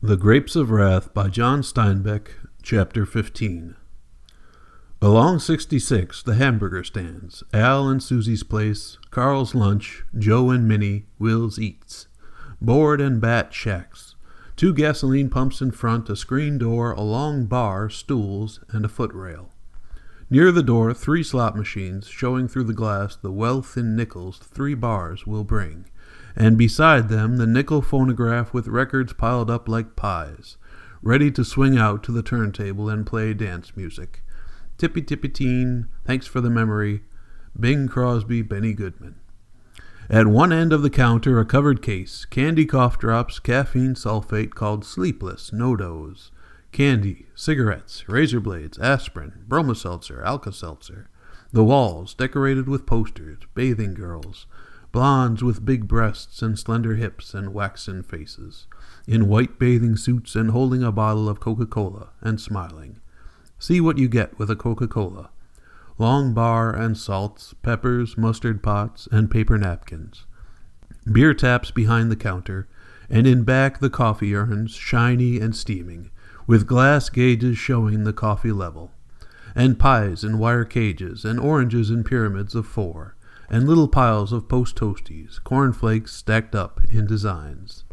The Grapes of Wrath by John Steinbeck, Chapter 15. Along 66, the hamburger stands, Al and Susie's place, Carl's lunch, Joe and Minnie, Will's eats. Board and bat shacks. 2 gasoline pumps in front, a screen door, a long bar, stools, and a footrail. Near the door, 3 slot machines, showing through the glass the wealth in nickels 3 bars will bring. And beside them the nickel phonograph with records piled up like pies, ready to swing out to the turntable and play dance music. Tippy Tippy Teen, Thanks for the Memory, Bing Crosby, Benny Goodman. At one end of the counter a covered case, candy cough drops, caffeine sulfate called Sleepless, No-Dose, candy, cigarettes, razor blades, aspirin, bromoseltzer, Alka-Seltzer. The walls decorated with posters, bathing girls, blondes with big breasts and slender hips and waxen faces, in white bathing suits and holding a bottle of Coca-Cola and smiling. See what you get with a Coca-Cola. Long bar and salts, peppers, mustard pots, and paper napkins. Beer taps behind the counter, and in back the coffee urns, shiny and steaming, with glass gauges showing the coffee level. And pies in wire cages, and oranges in pyramids of 4. And little piles of post toasties, cornflakes stacked up in designs.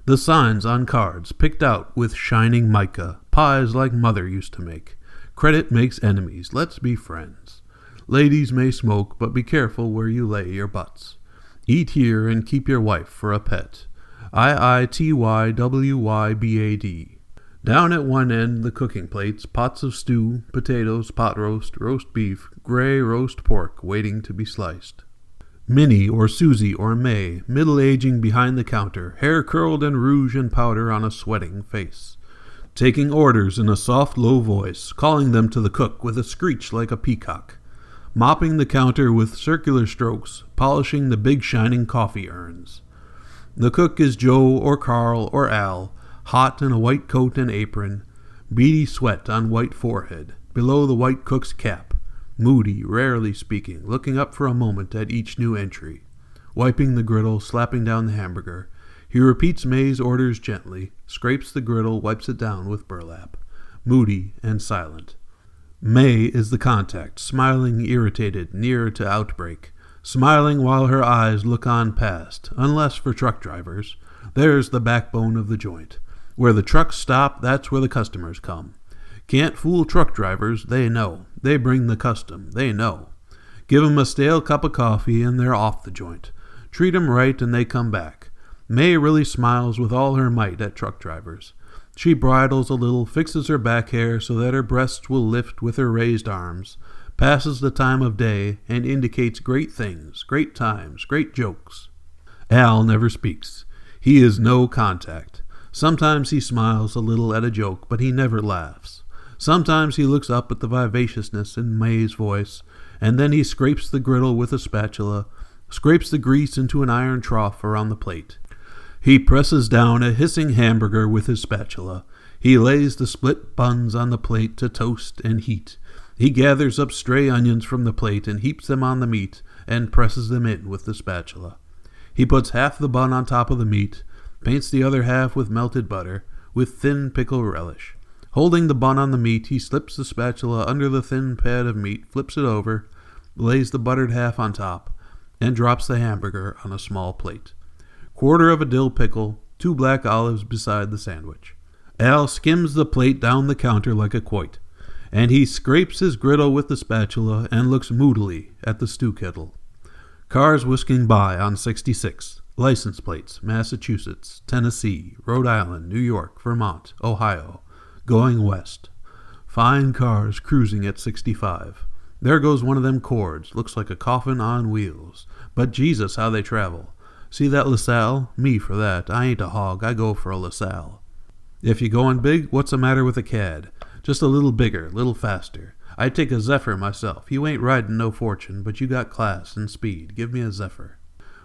The signs on cards picked out with shining mica, pies like Mother used to make. Credit makes enemies, let's be friends. Ladies may smoke, but be careful where you lay your butts. Eat here and keep your wife for a pet. IITYWYBAD. Down at one end, the cooking plates, pots of stew, potatoes, pot roast beef, gray roast pork waiting to be sliced. Minnie or Susie or May, middle-aging behind the counter, hair curled and rouge and powder on a sweating face. Taking orders in a soft, low voice, calling them to the cook with a screech like a peacock. Mopping the counter with circular strokes, polishing the big shining coffee urns. The cook is Joe or Carl or Al, hot in a white coat and apron, beady sweat on white forehead, below the white cook's cap, moody, rarely speaking, looking up for a moment at each new entry. Wiping the griddle, slapping down the hamburger, he repeats May's orders gently, scrapes the griddle, wipes it down with burlap, moody and silent. May is the contact, smiling, irritated, near to outbreak, smiling while her eyes look on past, unless for truck drivers. There's the backbone of the joint. Where the trucks stop, that's where the customers come. Can't fool truck drivers, they know. They bring the custom, they know. Give 'em a stale cup of coffee and they're off the joint. Treat 'em right and they come back. May really smiles with all her might at truck drivers. She bridles a little, fixes her back hair so that her breasts will lift with her raised arms, passes the time of day, and indicates great things, great times, great jokes. Al never speaks. He is no contact. Sometimes he smiles a little at a joke, but he never laughs. Sometimes he looks up at the vivaciousness in May's voice, and then he scrapes the griddle with a spatula, scrapes the grease into an iron trough around the plate. He presses down a hissing hamburger with his spatula. He lays the split buns on the plate to toast and heat. He gathers up stray onions from the plate and heaps them on the meat and presses them in with the spatula. He puts half the bun on top of the meat, paints the other half with melted butter, with thin pickle relish. Holding the bun on the meat, he slips the spatula under the thin pad of meat, flips it over, lays the buttered half on top, and drops the hamburger on a small plate. Quarter of a dill pickle, 2 black olives beside the sandwich. Al skims the plate down the counter like a quoit, and he scrapes his griddle with the spatula and looks moodily at the stew kettle. Cars whisking by on 66. License plates, Massachusetts, Tennessee, Rhode Island, New York, Vermont, Ohio, going west. Fine cars cruising at 65. There goes one of them Cords, looks like a coffin on wheels. But Jesus, how they travel. See that LaSalle? Me for that. I ain't a hog, I go for a LaSalle. If you going big, what's the matter with a cad? Just a little bigger, little faster. I'd take a Zephyr myself. You ain't riding no fortune, but you got class and speed. Give me a Zephyr.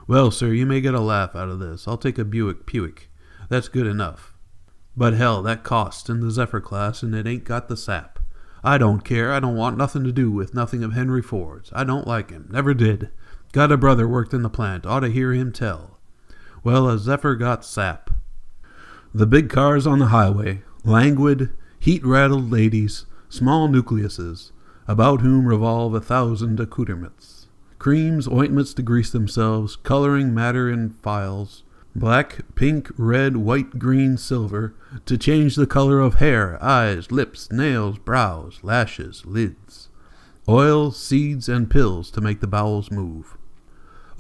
Well, sir, you may get a laugh out of this. I'll take a Buick. That's good enough. But hell, that costs in the Zephyr class, and it ain't got the sap. I don't care. I don't want nothing to do with nothing of Henry Ford's. I don't like him. Never did. Got a brother worked in the plant. Ought to hear him tell. Well, a Zephyr got sap. The big cars on the highway, languid, heat-rattled ladies, small nucleuses, about whom revolve 1,000 accoutrements. Creams, ointments to grease themselves, coloring matter in phials, black, pink, red, white, green, silver, to change the color of hair, eyes, lips, nails, brows, lashes, lids. Oils, seeds, and pills to make the bowels move.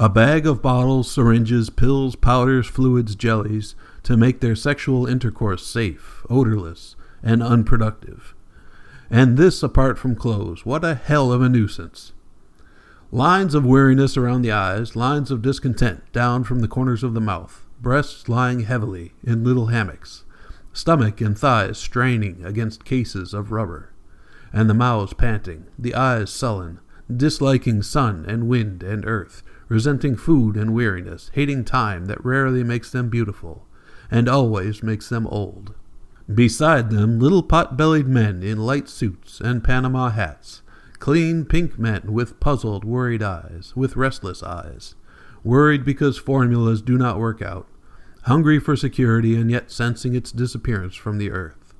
A bag of bottles, syringes, pills, powders, fluids, jellies, to make their sexual intercourse safe, odorless, and unproductive. And this apart from clothes. What a hell of a nuisance. Lines of weariness around the eyes, lines of discontent down from the corners of the mouth, breasts lying heavily in little hammocks, stomach and thighs straining against cases of rubber, and the mouths panting, the eyes sullen, disliking sun and wind and earth, resenting food and weariness, hating time that rarely makes them beautiful, and always makes them old. Beside them, little pot-bellied men in light suits and Panama hats, clean pink men with puzzled, worried eyes, with restless eyes, worried because formulas do not work out, hungry for security and yet sensing its disappearance from the earth.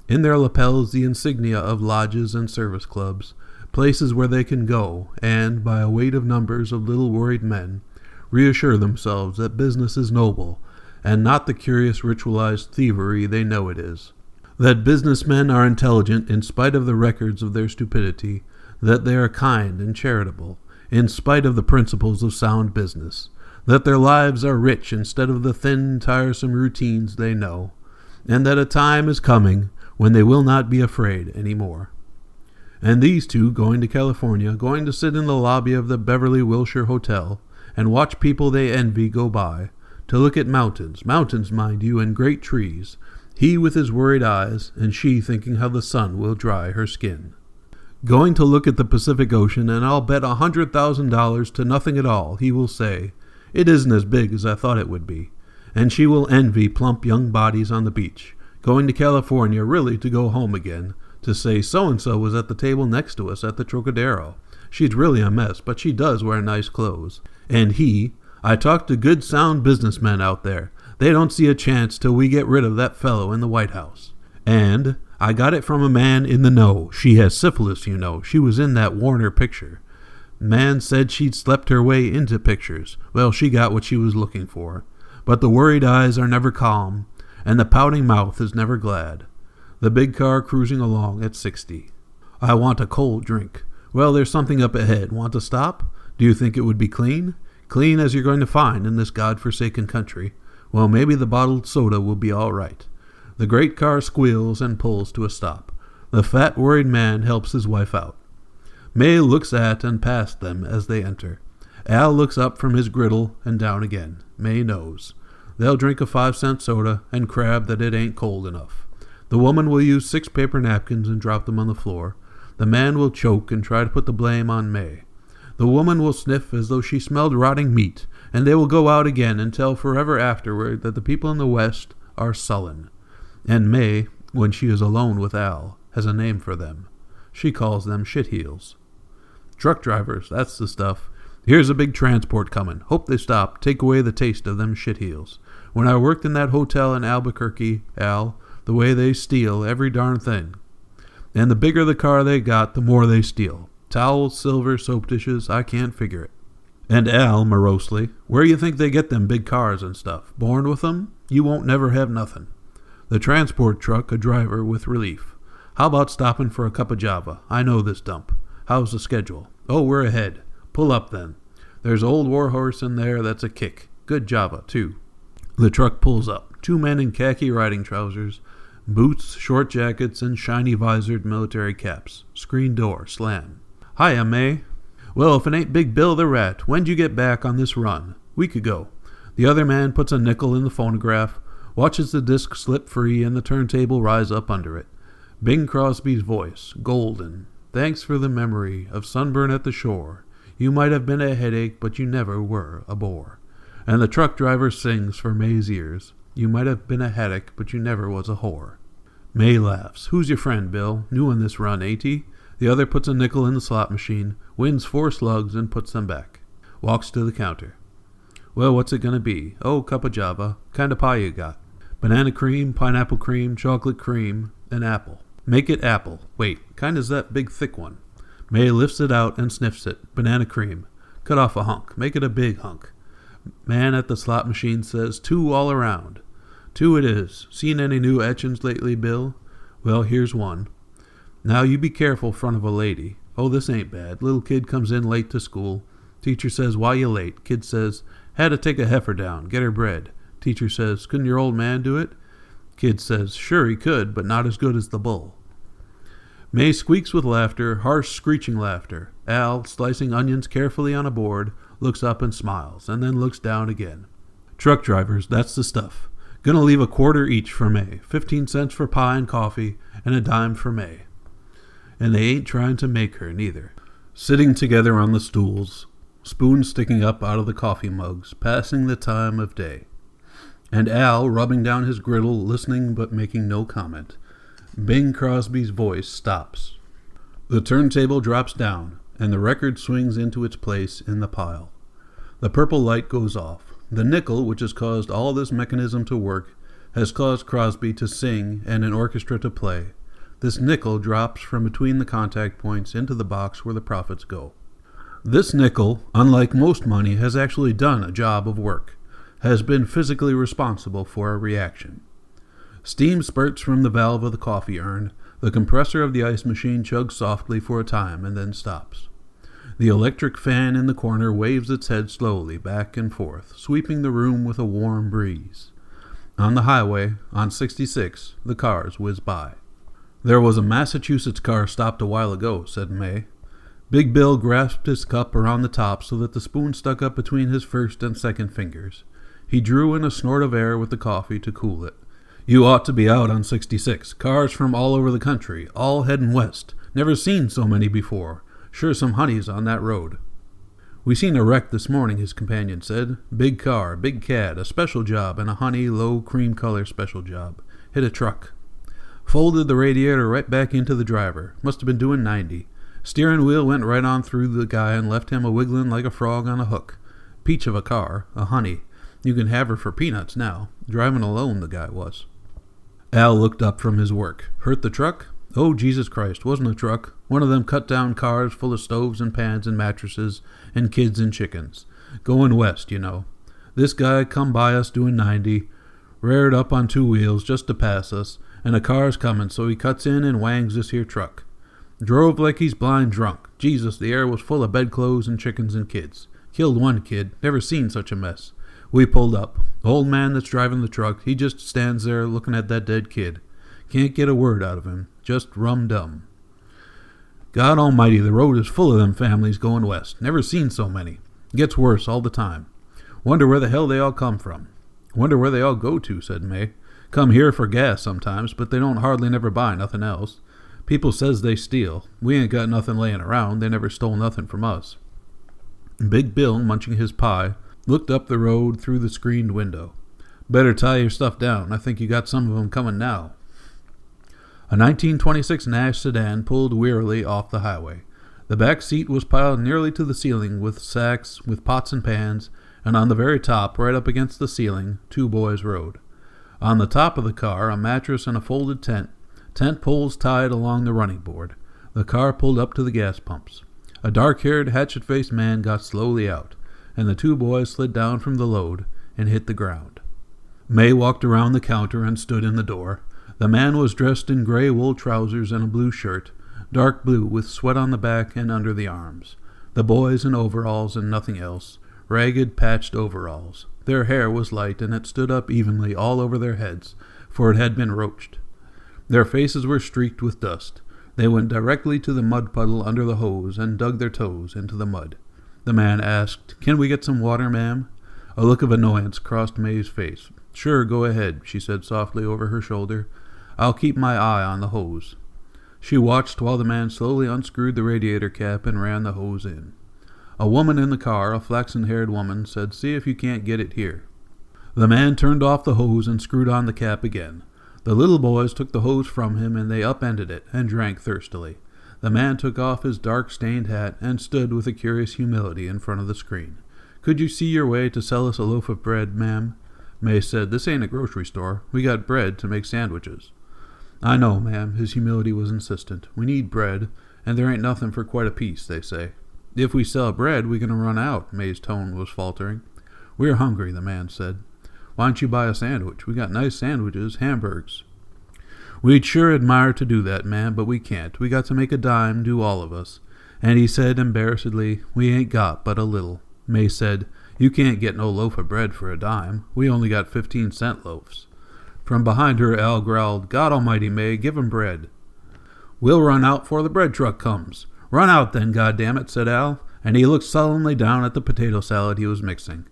In their lapels the insignia of lodges and service clubs, places where they can go and, by a weight of numbers of little worried men, reassure themselves that business is noble, and not the curious ritualized thievery they know it is. That businessmen are intelligent in spite of the records of their stupidity, that they are kind and charitable, in spite of the principles of sound business, that their lives are rich instead of the thin, tiresome routines they know, and that a time is coming when they will not be afraid any more. And these two going to California, going to sit in the lobby of the Beverly Wilshire Hotel, and watch people they envy go by, to look at mountains, mind you, and great trees, he with his worried eyes, and she thinking how the sun will dry her skin. Going to look at the Pacific Ocean, and I'll bet $100,000 to nothing at all, he will say, "It isn't as big as I thought it would be." And she will envy plump young bodies on the beach, going to California really to go home again, to say so-and-so was at the table next to us at the Trocadero. She's really a mess, but she does wear nice clothes. And he, "I talked to good sound businessmen out there. They don't see a chance till we get rid of that fellow in the White House." And, "I got it from a man in the know. She has syphilis, you know. She was in that Warner picture. Man said she'd slept her way into pictures. Well, she got what she was looking for. But the worried eyes are never calm, and the pouting mouth is never glad. The big car cruising along at 60. I want a cold drink. Well, there's something up ahead. Want to stop? Do you think it would be clean? Clean as you're going to find in this God-forsaken country. Well, maybe the bottled soda will be all right. The great car squeals and pulls to a stop. The fat, worried man helps his wife out. May looks at and past them as they enter. Al looks up from his griddle and down again. May knows. They'll drink a 5-cent soda and crab that it ain't cold enough. The woman will use 6 paper napkins and drop them on the floor. The man will choke and try to put the blame on May. The woman will sniff as though she smelled rotting meat, and they will go out again and tell forever afterward that the people in the West are sullen. And May, when she is alone with Al, has a name for them. She calls them shitheels. Truck drivers, that's the stuff. Here's a big transport comin'. Hope they stop. Take away the taste of them shitheels. When I worked in that hotel in Albuquerque, Al, the way they steal every darn thing. And the bigger the car they got, the more they steal. Towels, silver, soap dishes, I can't figure it. And Al, morosely, where you think they get them big cars and stuff? Born with them? You won't never have nothing. The transport truck, a driver with relief. How about stopping for a cup of Java? I know this dump. How's the schedule? Oh, we're ahead. Pull up then. There's old Warhorse in there that's a kick. Good Java, too. The truck pulls up. 2 men in khaki riding trousers, boots, short jackets, and shiny visored military caps. Screen door, slam. Hiya, May. Well, if it ain't Big Bill the Rat, when'd you get back on this run? Week ago. The other man puts a nickel in the phonograph, watches the disc slip free and the turntable rise up under it. Bing Crosby's voice, golden. Thanks for the memory of sunburn at the shore. You might have been a headache, but you never were a bore. And the truck driver sings for May's ears. You might have been a haddock, but you never was a whore. May laughs. Who's your friend, Bill? New on this run, ain't he? The other puts a nickel in the slot machine, wins 4 slugs, and puts them back. Walks to the counter. Well, what's it gonna be? Oh, cup of Java. Kind of pie you got? Banana cream, pineapple cream, chocolate cream, and apple. Make it apple. Wait, kind as that big thick one. May lifts it out and sniffs it. Banana cream. Cut off a hunk. Make it a big hunk. Man at the slot machine says, 2 all around. 2 it is. Seen any new etchings lately, Bill? Well, here's one. Now you be careful front of a lady. Oh, this ain't bad. Little kid comes in late to school. Teacher says, why you late? Kid says, had to take a heifer down, get her bread. Teacher says, couldn't your old man do it? Kid says, sure he could, but not as good as the bull. May squeaks with laughter, harsh screeching laughter. Al, slicing onions carefully on a board, looks up and smiles, and then looks down again. Truck drivers, that's the stuff. Gonna leave a quarter each for May. 15 cents for pie and coffee, and a dime for May. And they ain't trying to make her, neither. Sitting together on the stools, spoons sticking up out of the coffee mugs, passing the time of day. And Al, rubbing down his griddle, listening but making no comment. Bing Crosby's voice stops. The turntable drops down, and the record swings into its place in the pile. The purple light goes off. The nickel, which has caused all this mechanism to work, has caused Crosby to sing and an orchestra to play. This nickel drops from between the contact points into the box where the profits go. This nickel, unlike most money, has actually done a job of work, has been physically responsible for a reaction. Steam spurts from the valve of the coffee urn. The compressor of the ice machine chugs softly for a time and then stops. The electric fan in the corner waves its head slowly back and forth, sweeping the room with a warm breeze. On the highway, on 66, the cars whiz by. There was a Massachusetts car stopped a while ago, said May. Big Bill grasped his cup around the top so that the spoon stuck up between his first and second fingers. He drew in a snort of air with the coffee to cool it. You ought to be out on 66. Cars from all over the country, all heading west. Never seen so many before. Sure some honeys on that road. We seen a wreck this morning, his companion said. Big car, big cad, a special job, and a honey, low cream color special job. Hit a truck. Folded the radiator right back into the driver. Must have been doing 90. Steering wheel went right on through the guy and left him a-wiggling like a frog on a hook. Peach of a car, a honey. You can have her for peanuts now. Driving alone, the guy was. Al looked up from his work. Hurt the truck? Oh, Jesus Christ, wasn't a truck. One of them cut-down cars full of stoves and pans and mattresses and kids and chickens. Going west, you know. This guy come by us doing 90, reared up on 2 wheels just to pass us, and a car's coming, so he cuts in and wangs this here truck. Drove like he's blind drunk. Jesus, the air was full of bedclothes and chickens and kids. Killed one kid. Never seen such a mess. We pulled up. The old man that's driving the truck, he just stands there looking at that dead kid. Can't get a word out of him. Just rum-dum. God almighty, the road is full of them families going west. Never seen so many. Gets worse all the time. Wonder where the hell they all come from. Wonder where they all go to, said May. Come here for gas sometimes, but they don't hardly never buy nothing else. People says they steal. We ain't got nothing laying around. They never stole nothing from us. Big Bill, munching his pie, looked up the road through the screened window. Better tie your stuff down. I think you got some of 'em coming now. A 1926 Nash sedan pulled wearily off the highway. The back seat was piled nearly to the ceiling with sacks, with pots and pans, and on the very top, right up against the ceiling, 2 boys rode. On the top of the car, a mattress and a folded tent poles tied along the running board. The car pulled up to the gas pumps. A dark-haired, hatchet-faced man got slowly out, and the 2 boys slid down from the load and hit the ground. May walked around the counter and stood in the door. The man was dressed in gray wool trousers and a blue shirt, dark blue with sweat on the back and under the arms. The boys in overalls and nothing else, ragged, patched overalls. Their hair was light, and it stood up evenly all over their heads, for it had been roached. Their faces were streaked with dust. They went directly to the mud puddle under the hose and dug their toes into the mud. The man asked, "Can we get some water, ma'am?" A look of annoyance crossed May's face. "Sure, go ahead," she said softly over her shoulder. "I'll keep my eye on the hose." She watched while the man slowly unscrewed the radiator cap and ran the hose in. A woman in the car, a flaxen-haired woman, said, "See if you can't get it here." The man turned off the hose and screwed on the cap again. The little boys took the hose from him, and they upended it and drank thirstily. The man took off his dark-stained hat and stood with a curious humility in front of the screen. "Could you see your way to sell us a loaf of bread, ma'am?" May said. This ain't a grocery store. We got bread to make sandwiches. I know, ma'am. His humility was insistent. We need bread, and there ain't nothing for quite a piece, they say. If we sell bread, we're going to run out. May's tone was faltering. We're hungry, the man said. Why don't you buy a sandwich? We got nice sandwiches, hamburgers. We'd sure admire to do that, ma'am, but we can't. We got to make a dime, do all of us. And he said embarrassedly, we ain't got but a little. May said, you can't get no loaf of bread for a dime. We only got 15-cent loaves. From behind her, Al growled, God almighty, May, give 'em bread. We'll run out 'fore the bread truck comes. Run out then, goddammit, said Al, and he looked sullenly down at the potato salad he was mixing.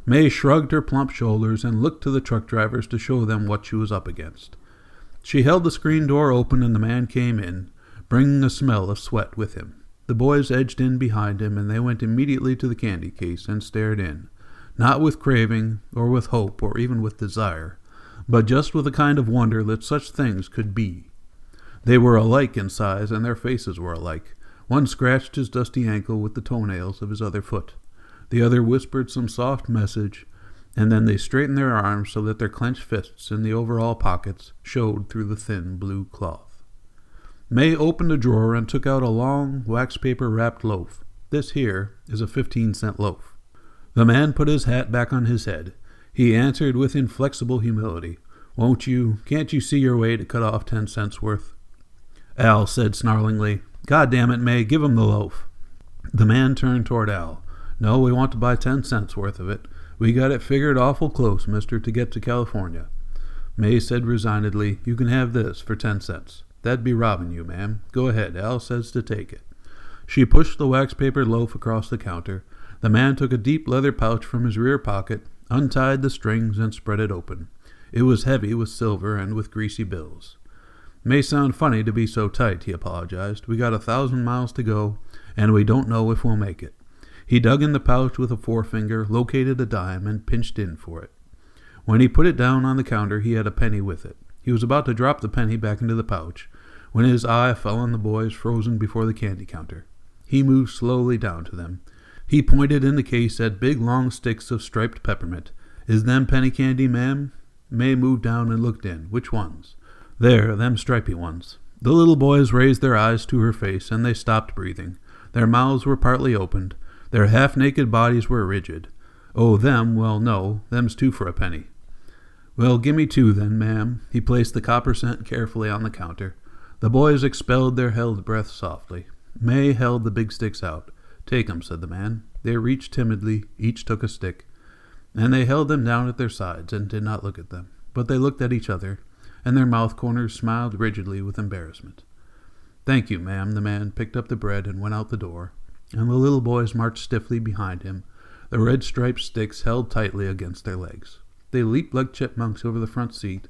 May shrugged her plump shoulders and looked to the truck drivers to show them what she was up against. She held the screen door open and the man came in, bringing a smell of sweat with him. The boys edged in behind him, and they went immediately to the candy case and stared in, not with craving, or with hope, or even with desire, but just with a kind of wonder that such things could be. They were alike in size, and their faces were alike. One scratched his dusty ankle with the toenails of his other foot. The other whispered some soft message, and then they straightened their arms so that their clenched fists in the overall pockets showed through the thin blue cloth. May opened a drawer and took out a long, wax-paper-wrapped loaf. This here is a 15-cent loaf. The man put his hat back on his head. He answered with inflexible humility, can't you see your way to cut off 10 cents worth? Al said snarlingly, God damn it, May, give him the loaf. The man turned toward Al. No, we want to buy 10 cents worth of it. We got it figured awful close, mister, to get to California. May said resignedly, you can have this for 10 cents. That'd be robbing you, ma'am. Go ahead, Al says to take it. She pushed the wax-papered loaf across the counter. The man took a deep leather pouch from his rear pocket, untied the strings, and spread it open. It was heavy with silver and with greasy bills. May sound funny to be so tight, he apologized. We got 1,000 miles to go, and we don't know if we'll make it. He dug in the pouch with a forefinger, located a dime, and pinched in for it. When he put it down on the counter, he had a penny with it. He was about to drop the penny back into the pouch, when his eye fell on the boys frozen before the candy counter. He moved slowly down to them. He pointed in the case at big long sticks of striped peppermint. Is them penny candy, ma'am? May moved down and looked in. Which ones? There, them stripy ones. The little boys raised their eyes to her face, and they stopped breathing. Their mouths were partly opened. Their half-naked bodies were rigid. Oh, them, well, no, them's 2 for a penny. Well, gimme 2 then, ma'am. He placed the copper cent carefully on the counter. The boys expelled their held breath softly. May held the big sticks out. Take 'em, said the man. They reached timidly, each took a stick, and they held them down at their sides and did not look at them. But they looked at each other, and their mouth corners smiled rigidly with embarrassment. Thank you, ma'am. The man picked up the bread and went out the door, and the little boys marched stiffly behind him, the red-striped sticks held tightly against their legs. They leaped like chipmunks over the front seat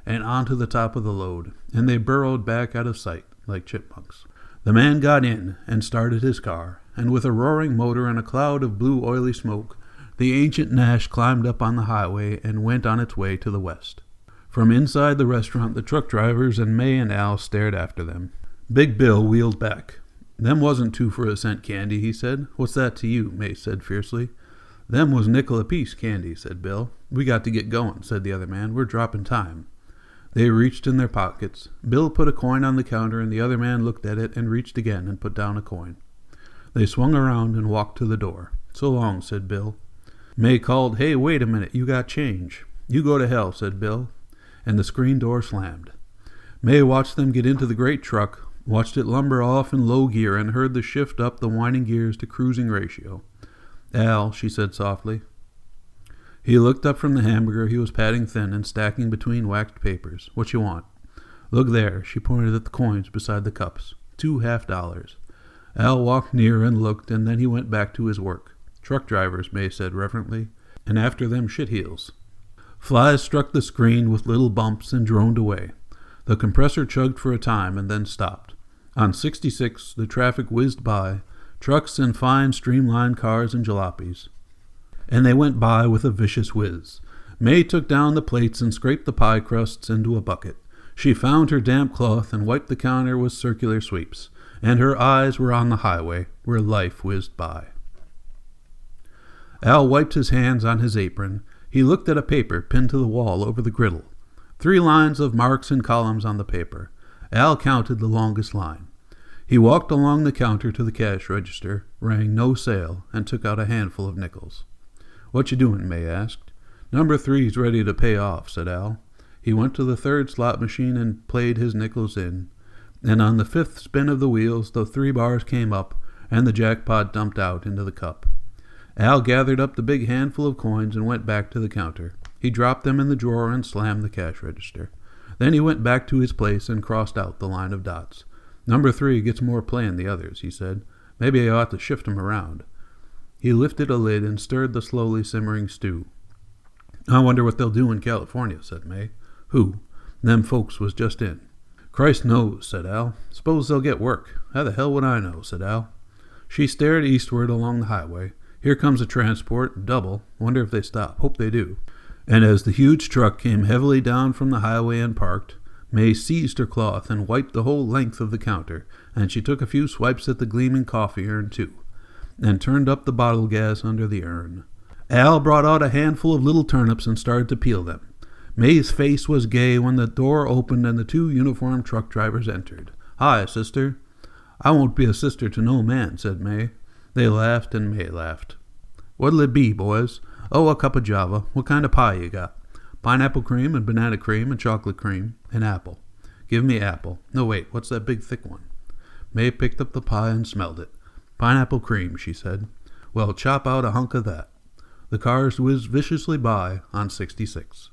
and onto the top of the load, and they burrowed back out of sight like chipmunks. The man got in and started his car, and with a roaring motor and a cloud of blue oily smoke, the ancient Nash climbed up on the highway and went on its way to the west. From inside the restaurant, the truck drivers and May and Al stared after them. Big Bill wheeled back. Them wasn't 2 for a cent candy, he said. What's that to you? May said fiercely. Them was nickel apiece candy, said Bill. We got to get going, said the other man. We're dropping time. They reached in their pockets. Bill put a coin on the counter, and the other man looked at it and reached again and put down a coin. They swung around and walked to the door. So long, said Bill. May called, Hey, wait a minute, you got change. You go to hell, said Bill, and the screen door slammed. May watched them get into the great truck, watched it lumber off in low gear, and heard the shift up the winding gears to cruising ratio. Al, she said softly. He looked up from the hamburger he was patting thin and stacking between waxed papers. What you want? Look there, she pointed at the coins beside the cups. 2 half-dollars. Al walked near and looked, and then he went back to his work. Truck drivers, May said reverently, and after them shitheels. Flies struck the screen with little bumps and droned away. The compressor chugged for a time and then stopped. On 66, the traffic whizzed by, trucks and fine streamlined cars and jalopies. And they went by with a vicious whiz. May took down the plates and scraped the pie crusts into a bucket. She found her damp cloth and wiped the counter with circular sweeps, and her eyes were on the highway, where life whizzed by. Al wiped his hands on his apron. He looked at a paper pinned to the wall over the griddle. 3 lines of marks and columns on the paper. Al counted the longest line. He walked along the counter to the cash register, rang "No sale," and took out a handful of nickels. "What you doing?" May asked. "Number 3's ready to pay off," said Al. He went to the 3rd slot machine and played his nickels in. And on the 5th spin of the wheels, the 3 bars came up, and the jackpot dumped out into the cup. Al gathered up the big handful of coins and went back to the counter. He dropped them in the drawer and slammed the cash register. Then he went back to his place and crossed out the line of dots. "Number 3 gets more play than the others," he said. "Maybe I ought to shift him around." He lifted a lid and stirred the slowly simmering stew. "I wonder what they'll do in California," said May. "Who?" "Them folks was just in." "Christ knows," said Al. "Suppose they'll get work." "How the hell would I know?" said Al. She stared eastward along the highway. "Here comes a transport, double. Wonder if they stop. Hope they do." And as the huge truck came heavily down from the highway and parked, May seized her cloth and wiped the whole length of the counter, and she took a few swipes at the gleaming coffee urn, too, and turned up the bottle gas under the urn. Al brought out a handful of little turnips and started to peel them. May's face was gay when the door opened and the 2 uniformed truck drivers entered. "Hi, sister." "I won't be a sister to no man," said May. They laughed, and May laughed. "What'll it be, boys?" "Oh, a cup of Java. What kind of pie you got?" "Pineapple cream and banana cream and chocolate cream and apple." "Give me apple. No, wait, what's that big thick one?" May picked up the pie and smelled it. "Pineapple cream," she said. "Well, chop out a hunk of that." The cars whizzed viciously by on 66.